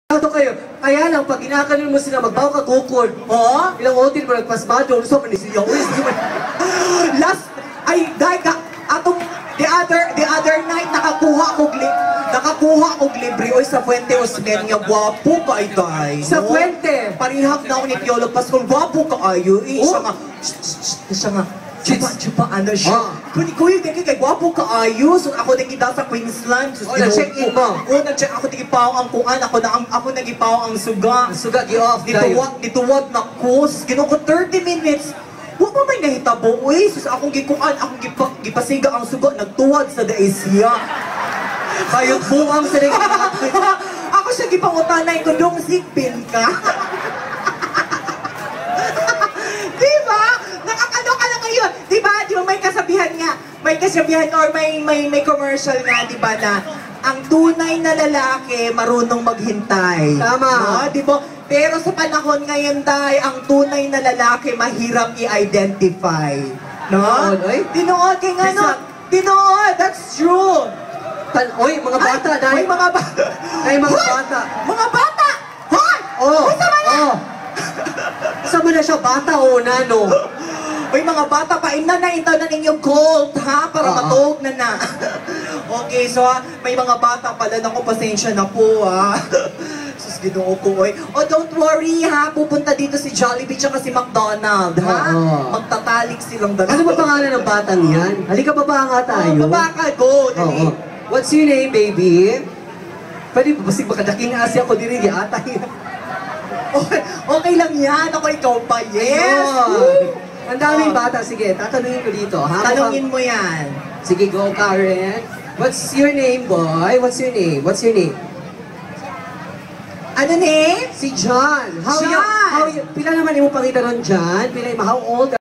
Ito kayo, kaya lang, pag kinakanin mo sila, magbawa ka kukod. Oo? Ilang hotel mo, nagpasmado, so manisiyaw. Last, ay, dahil ka, atong, the other night, nakakuha kog libre, oy, sa Fuente Osmeña, nga gwapo ka, ay, dahil. Sa Fuente. Parihap na ako ni Piolo Pascual, gwapo ka, ayo, eh, siya nga, chupa, ano siya. Kuya, kay gwapo ka, ayo, so ako nagkita sa Queensland. nag-check-in mo? Oo, nag-check, ako nagipaw ang kuan, ako nagipaw ang suga. Suga, gi-off Dituwag na course, ginuko 30 minutes. Huwag mo may nahitabo, uy. Sus, akong gikuan, akong gipasiga ang suga, nagtuwad sa daisya. Kayo buwang sa Ako siya gipangutanay ko, dong sikpin ka. Diba? Nakakaloka na ngayon. Diba? Diba may kasabihan nga, or may commercial nga, diba na, ang tunay na lalaki marunong maghintay. Tama. No? Diba? Pero sa panahon ngayon, Day, ang tunay na lalaki mahirap i-identify. No? Tinood kay nga, no? Tinood, that's true. Oy, mga bata, dahil. Ay, mga bata. Ay, mga bata. Mga bata! Hoy! Oh, Sama na! Sama na siya, bata o nano? Uy, mga bata, paimna na ito na ninyong cold, ha? Para matuog na. Okay, so may mga bata pala na ko, pasensya na po, ha? Sus, ginoo ko, oy. Oh, don't worry, ha? Pupunta dito si Jollibee tsaka si McDonald, ha? Magtatalik silang dalawa. Ano ba pangalan ng batang yan? Halika, baba nga tayo. Baba ka, go, dali. What's your name, baby? Pwede ba basig makadaking asi ako diri atay. Okay lang yan. Ako, ikaw pa. Yes! Ang daming bata. Sige, tatanungin ko dito. Ha? Tanungin mo yan. Sige, go, Karen. What's your name, boy? What's your name? What's your name? Ano name? Si John. John! Pila naman yung pangita nun, John? How old